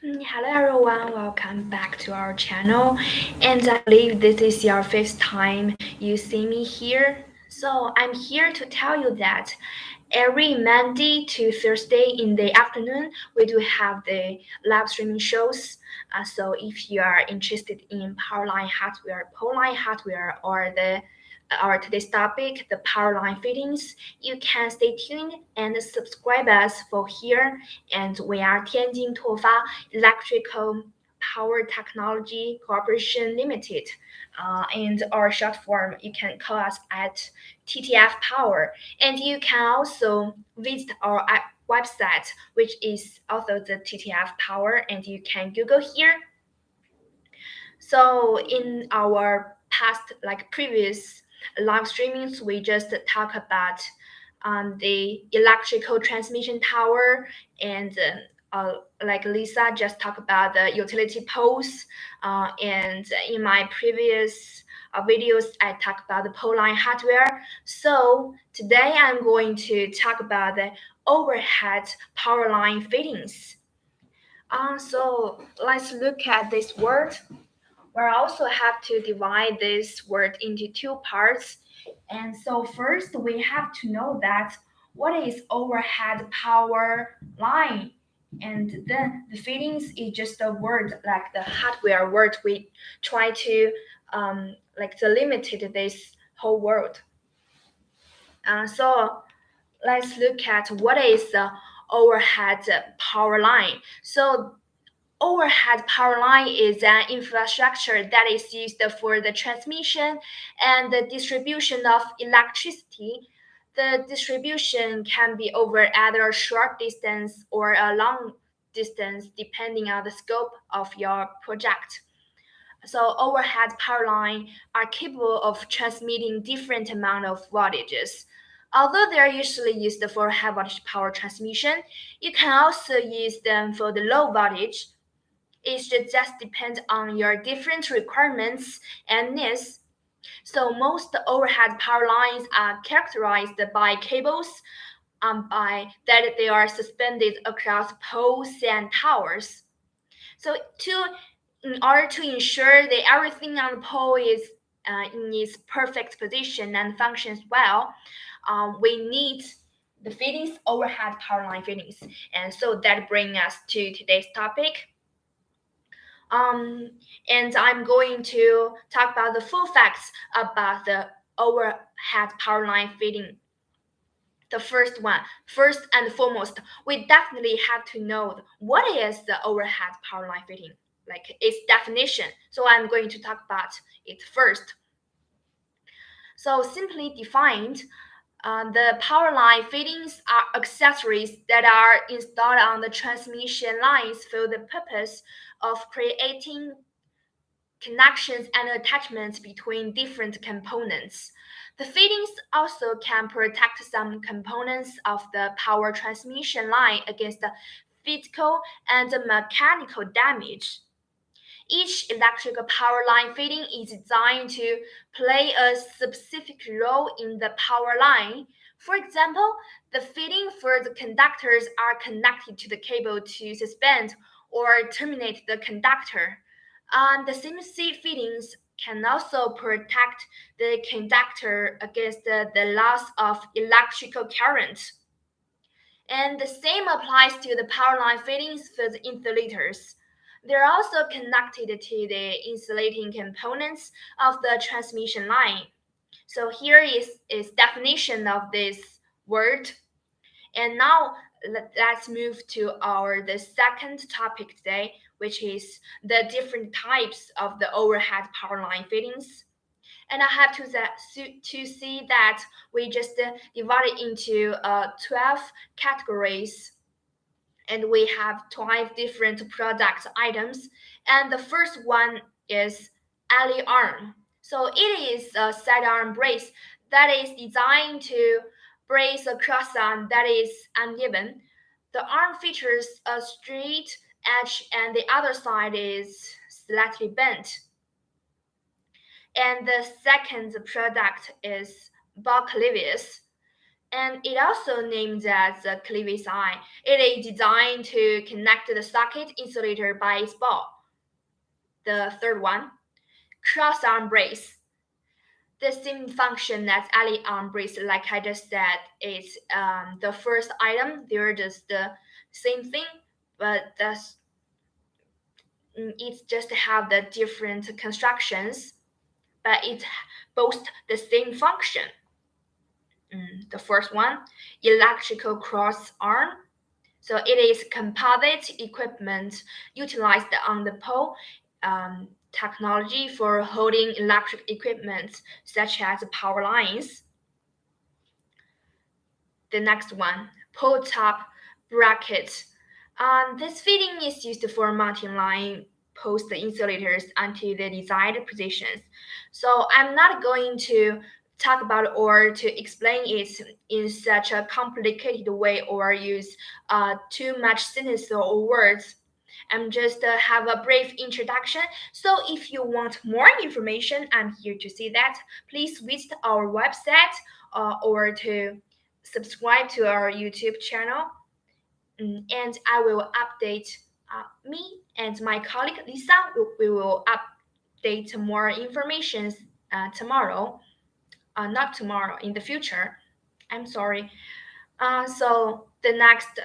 Hello everyone, welcome back to our channel. And I believe this is your first time you see me here. So I'm here to tell you that every Monday to Thursday in the afternoon, we do have the live streaming shows. So if you are interested in power line hardware, pole line hardware, or our today's topic, the power line fittings, you can stay tuned and subscribe us for here. And we are Tianjin Tofa Electrical Power Technology Corporation Limited. And our short form, you can call us at TTF Power. And you can also visit our website, which is also the TTF Power, and you can Google here. So in our past, like previous live streamings, we just talk about the electrical transmission tower, and like Lisa just talked about the utility poles. And in my previous videos, I talk about the pole line hardware. So today I'm going to talk about the overhead power line fittings. So let's look at this word. We also have to divide this word into two parts. And so first we have to know that what is overhead power line. And then the fittings is just a word like the hardware word. We try to like to limit this whole word. So let's look at what is the overhead power line. So overhead power line is an infrastructure that is used for the transmission and the distribution of electricity. The distribution can be over either a short distance or a long distance depending on the scope of your project. So overhead power line are capable of transmitting different amount of voltages. Although they are usually used for high voltage power transmission, you can also use them for the low voltage. It should just depend on your different requirements and needs. So most overhead power lines are characterized by cables by that they are suspended across poles and towers. So in order to ensure that everything on the pole is in its perfect position and functions well, we need the fittings, overhead power line fittings. And so that brings us to today's topic. Um, and I'm going to talk about the full facts about the overhead power line fitting. The first and foremost, we definitely have to know what is the overhead power line fitting, like its definition. So I'm going to talk about it first. So simply defined, the power line fittings are accessories that are installed on the transmission lines for the purpose of creating connections and attachments between different components. The fittings also can protect some components of the power transmission line against physical and mechanical damage. Each electrical power line fitting is designed to play a specific role in the power line. For example, the fitting for the conductors are connected to the cable to suspend or terminate the conductor. The CMC fittings can also protect the conductor against the loss of electrical current. And the same applies to the power line fittings for the insulators. They're also connected to the insulating components of the transmission line. So here is definition of this word. And now let's move to the second topic today, which is the different types of the overhead power line fittings. And I have to see that we just divided into 12 categories, and we have 12 different product items. And the first one is alley arm. So it is a sidearm brace that is designed to brace a cross arm that is uneven. The arm features a straight edge and the other side is slightly bent. And the second product is Bucklevis. and it also named as a cleavage eye. It is designed to connect the socket insulator by its ball. The third one, cross-arm brace. The same function as alley arm brace, like I just said, is the first item. They're just the same thing, but it's just have the different constructions, but it boasts the same function. The first one, electrical cross arm. So it is composite equipment utilized on the pole technology for holding electric equipment such as power lines. The next one, pole top bracket. This fitting is used for mounting line post insulators onto the desired positions. So I'm not going to talk about or to explain it in such a complicated way or use too much sentences or words. I'm just have a brief introduction. So if you want more information, I'm here to see that. Please visit our website or to subscribe to our YouTube channel. And I will update me and my colleague Lisa. We will update more information tomorrow. Not tomorrow, in the future. I'm sorry. So the next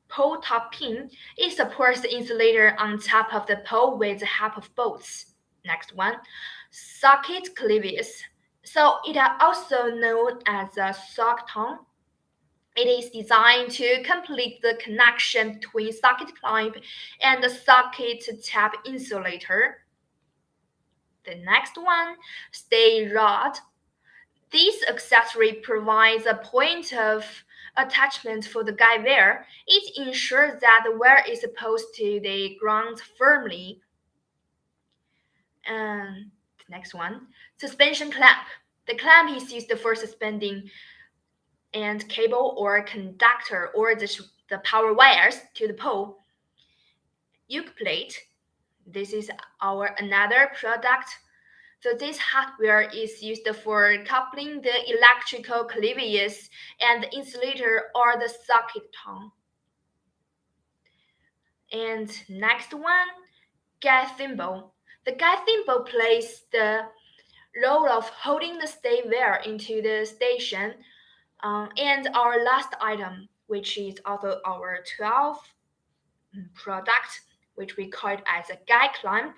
pole top pin, it supports the insulator on top of the pole with the help of bolts. Next one, socket clevis. So it is also known as a sock tongue. It is designed to complete the connection between socket clamp and the socket tab insulator. The next one, stay rod. This accessory provides a point of attachment for the guide wire. It ensures that the wire is opposed to the ground firmly. And the next one, suspension clamp. The clamp is used for suspending and cable or conductor or the power wires to the pole. Yoke plate. This is our another product. So this hardware is used for coupling the electrical cleavages and the insulator or the socket tongue. And next one, guide thimble. The guide thimble plays the role of holding the stay wire into the station. And our last item, which is also our 12th product, which we call it as a guide clamp.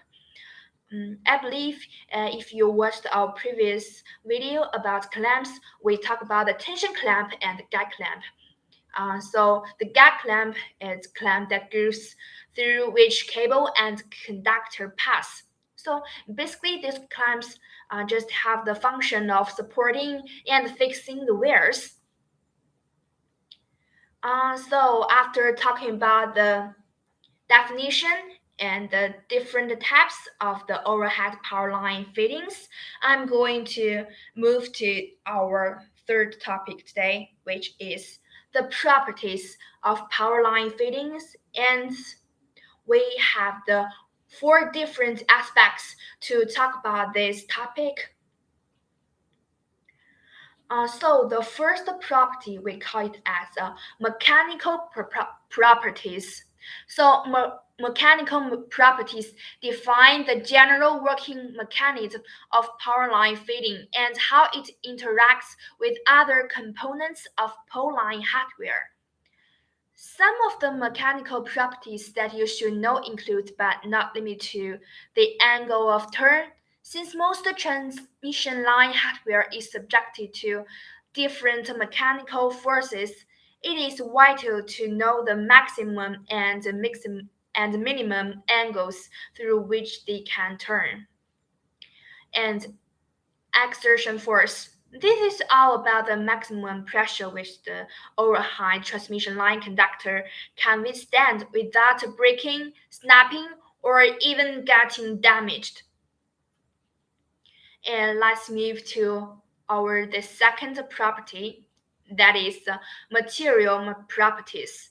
I believe if you watched our previous video about clamps, we talk about the tension clamp and the guide clamp. So the guide clamp is a clamp that goes through which cable and conductor pass. So basically, these clamps just have the function of supporting and fixing the wires. So after talking about the definition and the different types of the overhead power line fittings, I'm going to move to our third topic today, which is the properties of power line fittings. And we have the 4 different aspects to talk about this topic. So the first property we call it as mechanical properties. So mechanical properties define the general working mechanism of power line fitting and how it interacts with other components of pole line hardware. Some of the mechanical properties that you should know include, but not limited to, the angle of turn. Since most transmission line hardware is subjected to different mechanical forces, it is vital to know the maximum and minimum angles through which they can turn. And exertion force. This is all about the maximum pressure which the overhead transmission line conductor can withstand without breaking, snapping, or even getting damaged. And let's move to the second property, that is material properties.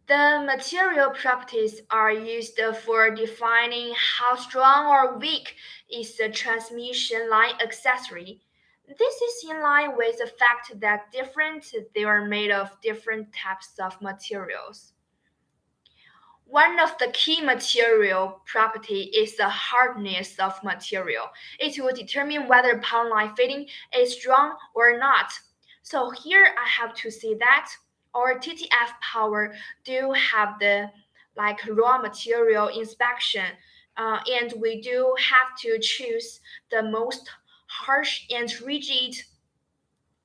The material properties are used for defining how strong or weak is the transmission line accessory. This is in line with the fact that they are made of different types of materials. One of the key material property is the hardness of material. It will determine whether power line fitting is strong or not. So here I have to say that our TTF power do have the raw material inspection, and we do have to choose the most harsh and rigid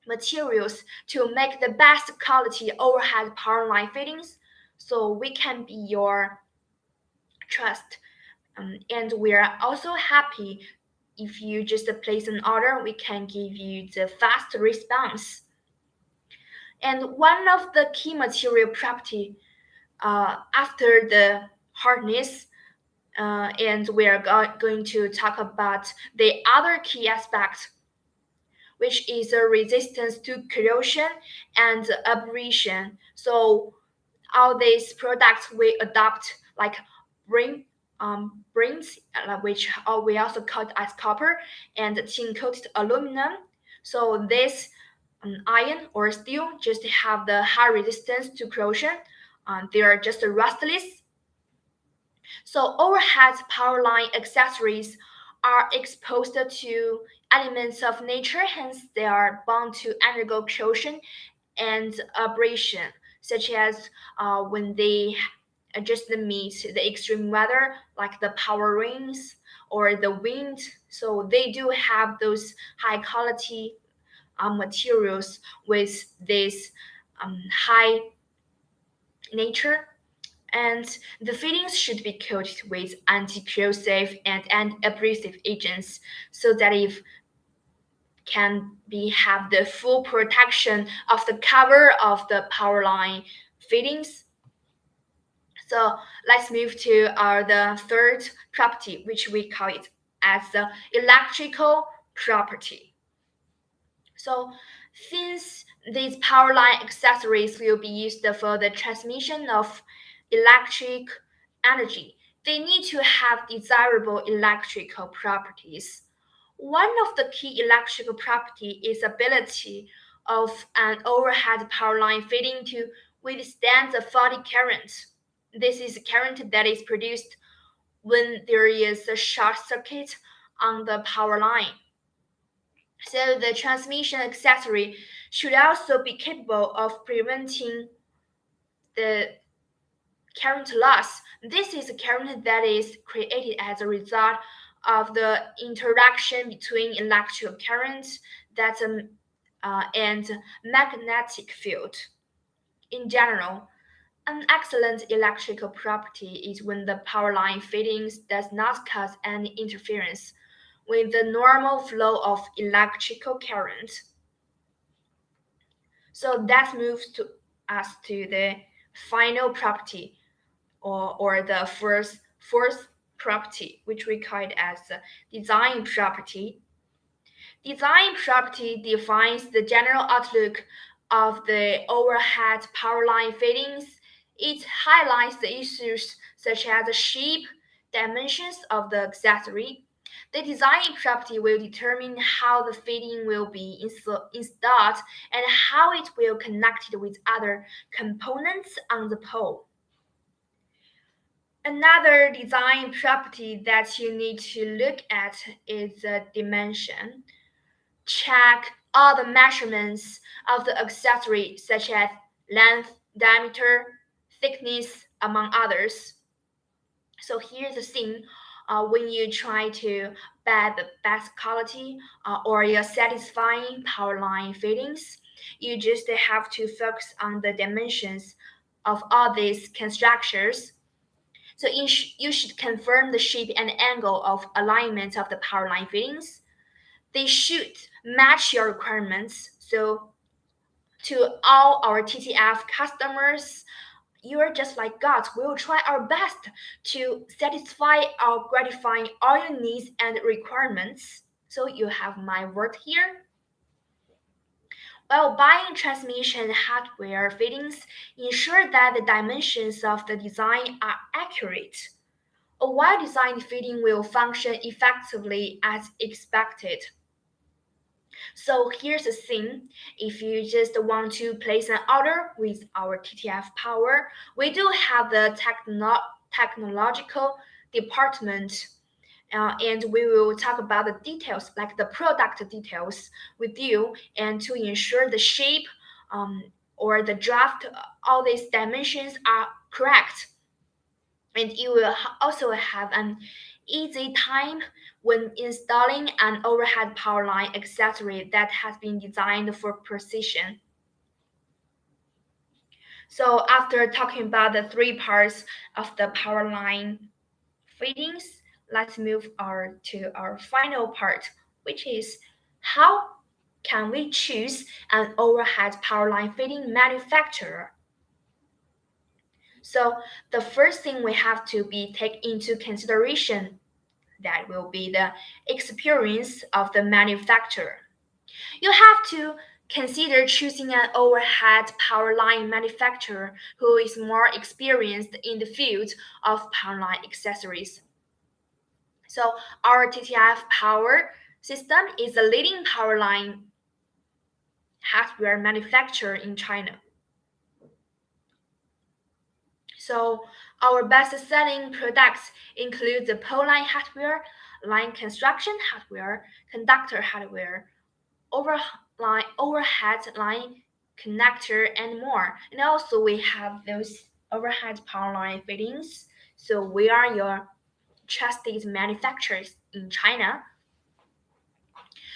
materials to make the best quality overhead power line fittings, so we can be your trust. And we are also happy if you just place an order, we can give you the fast response. And one of the key material property after the hardness, and we are going to talk about the other key aspect, which is a resistance to corrosion and abrasion. So all these products we adopt like brain brains, which we also call as copper, and tin coated aluminum. So this iron or steel just have the high resistance to corrosion. They are just rustless. So overhead power line accessories are exposed to elements of nature, hence they are bound to undergo corrosion and abrasion, such as when they just meet the extreme weather, like the power rains or the wind. So they do have those high quality materials with this high nature, and the fittings should be coated with anti-corrosive and anti-abrasive agents so that it can be have the full protection of the cover of the power line fittings. So let's move to the third property, which we call it as the electrical property. So since these power line accessories will be used for the transmission of electric energy, they need to have desirable electrical properties. One of the key electrical property is ability of an overhead power line fitting to withstand the faulty current. This is current that is produced when there is a short circuit on the power line. So the transmission accessory should also be capable of preventing the current loss. This is a current that is created as a result of the interaction between electrical current that's and magnetic field. In general, an excellent electrical property is when the power line fittings does not cause any interference with the normal flow of electrical current. So that moves to us to the final property, or the fourth property, which we call it as the design property. Design property defines the general outlook of the overhead power line fittings. It highlights the issues such as the shape, dimensions of the accessory. The design property will determine how the fitting will be installed and how it will connect with other components on the pole. Another design property that you need to look at is the dimension. Check all the measurements of the accessory, such as length, diameter, thickness, among others. So here's the thing, when you try to buy the best quality or your satisfying power line fittings, you just have to focus on the dimensions of all these constructions. So you should confirm the shape and angle of alignment of the power line fittings. They should match your requirements. So to all our TTF customers, you are just like God. We will try our best to satisfy or gratifying all your needs and requirements. So you have my word here. While buying transmission hardware fittings, ensure that the dimensions of the design are accurate. A well-designed fitting will function effectively as expected. So here's the thing, if you just want to place an order with our TTF Power, we do have the technological department, and we will talk about the details, like the product details with you, and to ensure the shape um, or the draft, all these dimensions are correct. And you will also have an easy time when installing an overhead power line accessory that has been designed for precision. So after talking about the three parts of the power line fittings, let's move to our final part, which is how can we choose an overhead power line fitting manufacturer? So the first thing we have to be take into consideration, that will be the experience of the manufacturer. You have to consider choosing an overhead power line manufacturer who is more experienced in the field of power line accessories. So our TTF Power System is the leading power line hardware manufacturer in China. So our best-selling products include the pole line hardware, line construction hardware, conductor hardware, overhead line connector, and more. And also we have those overhead power line fittings. So we are your trusted manufacturers in China.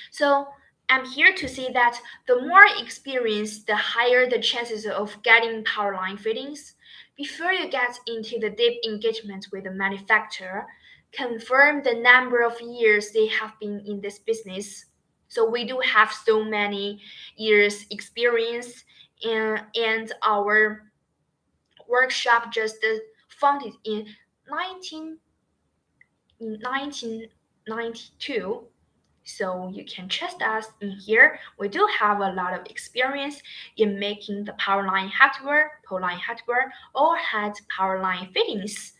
So I'm here to say that the more experience, the higher the chances of getting power line fittings. Before you get into the deep engagement with the manufacturer, confirm the number of years they have been in this business. So we do have so many years experience, and our workshop just founded in 1992. So you can trust us in here. We do have a lot of experience in making the power line hardware, pole line hardware, or head power line fittings.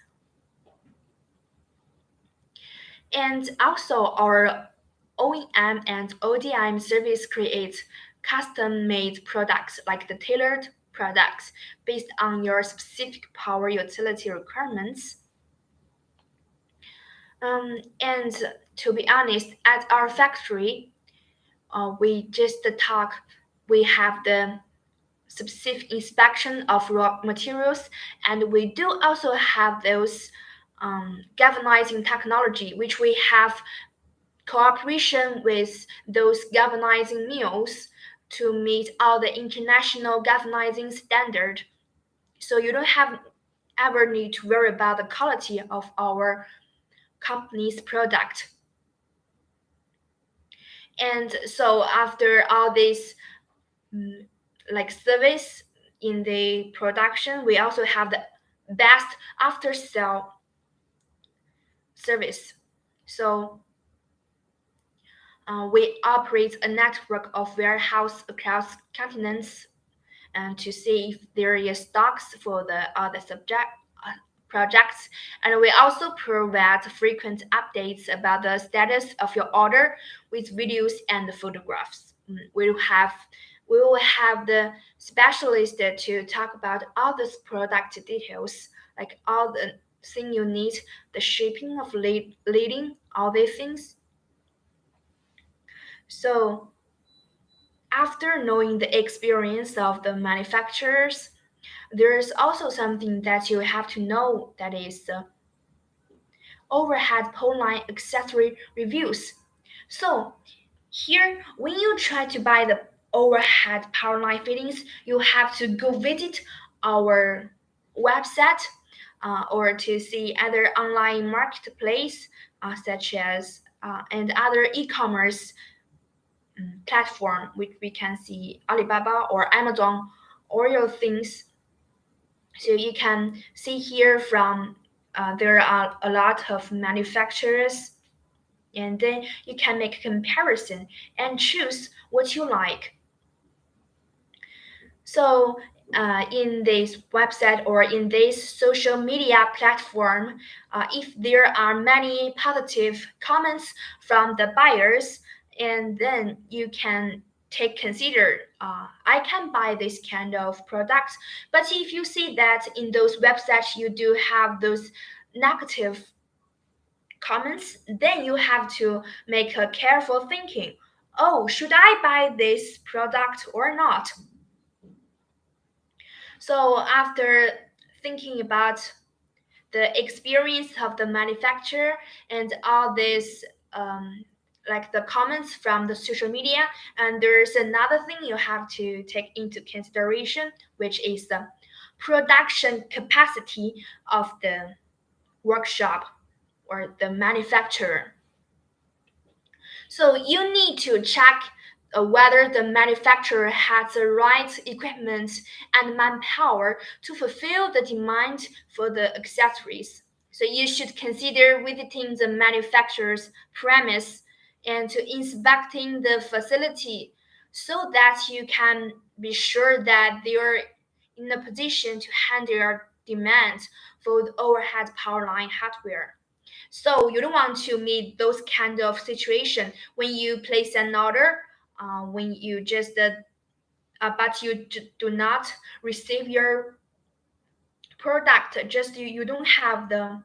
And also our OEM and ODM service creates custom-made products like the tailored products based on your specific power utility requirements. And to be honest, at our factory, we just talk. We have the specific inspection of raw materials, and we do also have those galvanizing technology, which we have cooperation with those galvanizing mills to meet all the international galvanizing standard. So you don't have ever need to worry about the quality of our company's product. And so after all this like service in the production, we also have the best after sale service. So we operate a network of warehouse across continents and to see if there is stocks for the other projects. And we also provide frequent updates about the status of your order with videos and photographs. We will have the specialist to talk about all these product details, like all the thing you need, the shipping of leading, all these things. So after knowing the experience of the manufacturers, there is also something that you have to know, that is overhead pole line accessory reviews. So here, when you try to buy the overhead power line fittings, you have to go visit our website or to see other online marketplace such as and other e-commerce platform, which we can see Alibaba or Amazon or your things. So you can see here from there are a lot of manufacturers, and then you can make a comparison and choose what you like. So in this website or in this social media platform, if there are many positive comments from the buyers, and then you can consider I can buy this kind of products. But if you see that in those websites you do have those negative comments, then you have to make a careful thinking. Oh, should I buy this product or not? So after thinking about the experience of the manufacturer and all this like the comments from the social media, and there's another thing you have to take into consideration, which is the production capacity of the workshop or the manufacturer. So you need to check whether the manufacturer has the right equipment and manpower to fulfill the demand for the accessories. So you should consider visiting the manufacturer's premise and to inspecting the facility so that you can be sure that they are in a position to handle your demand for the overhead power line hardware. So you don't want to meet those kind of situation when you place an order, when you just but you do not receive your product. Just you don't have the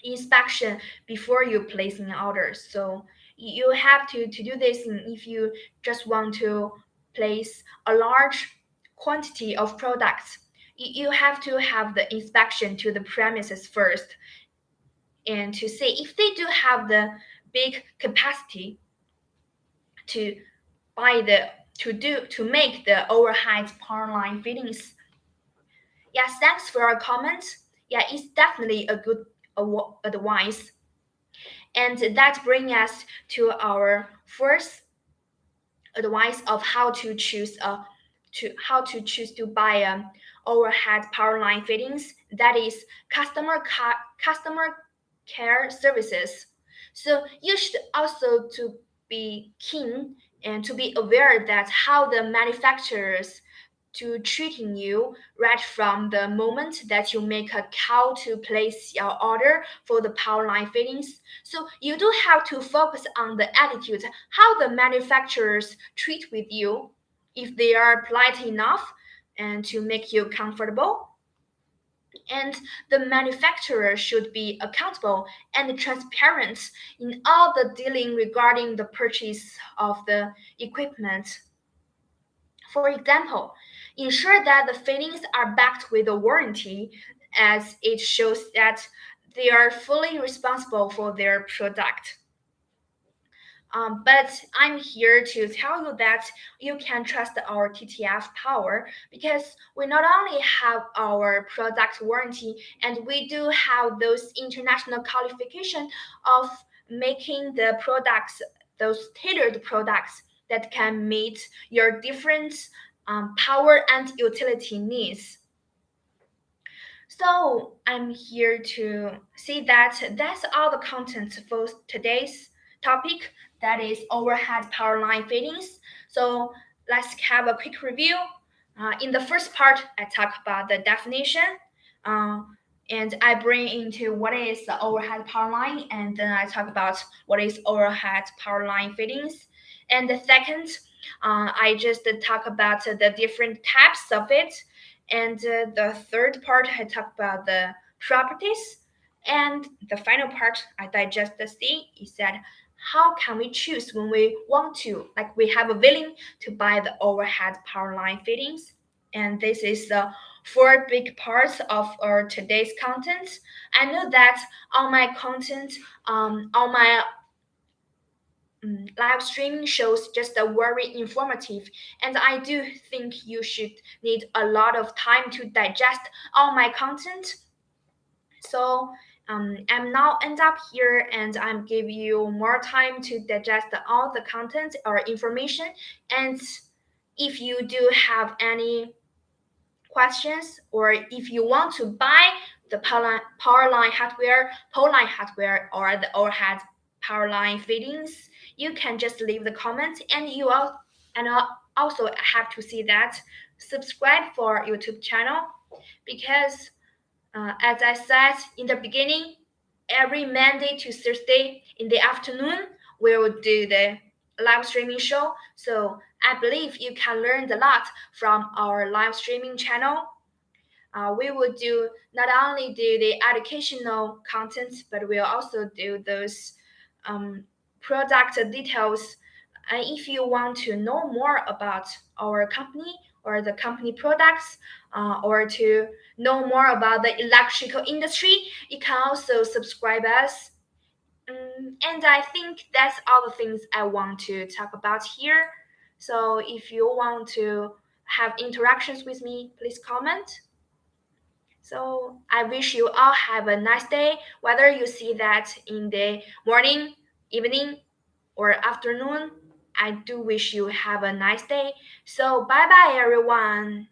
inspection before you place an order. So you have to do this if you just want to place a large quantity of products. You have to have the inspection to the premises first and to see if they do have the big capacity to buy the to make the overhead power line fittings. Yeah, thanks for your comment. Yeah, it's definitely a good advice. And that brings us to our first advice of how to choose to buy overhead power line fittings. That is customer care services. So you should also to be keen and to be aware that how the manufacturers to treating you right from the moment that you make a call to place your order for the power line fittings. So you do have to focus on the attitude, how the manufacturers treat with you, if they are polite enough and to make you comfortable. And the manufacturer should be accountable and transparent in all the dealing regarding the purchase of the equipment. For example, ensure that the fittings are backed with a warranty, as it shows that they are fully responsible for their product. But I'm here to tell you that you can trust our TTF Power because we not only have our product warranty, and we do have those international qualification of making the products, those tailored products that can meet your different power and utility needs. So I'm here to say that that's all the content for today's topic, that is overhead power line fittings. So let's have a quick review. In the first part, I talk about the definition, uh, and I bring into what is the overhead power line, and then I talk about what is overhead power line fittings. And the second, I just talk about the different types of it, and the third part, I talk about the properties. And the final part, I digest the C, is that how can we choose when we want to, like we have a willing to buy the overhead power line fittings. And this is the four big parts of our today's content. I know that all my content, all my live streaming shows just a very informative, and I do think you should need a lot of time to digest all my content. So I'm now end up here, and I'm give you more time to digest all the content or information. And if you do have any questions, or if you want to buy the power line hardware, pole line hardware, or the overhead power line fittings, you can just leave the comments. And you all and also have to see that subscribe for YouTube channel, because as I said in the beginning, every Monday to Thursday in the afternoon we will do the live streaming show. So I believe you can learn a lot from our live streaming channel. We will do not only do the educational content, but we'll also do those um, product details. And if you want to know more about our company or the company products, or to know more about the electrical industry, you can also subscribe us. And I think that's all the things I want to talk about here. So if you want to have interactions with me, please comment. So I wish you all have a nice day, whether you see that in the morning, evening, or afternoon. I do wish you have a nice day. So bye bye, everyone.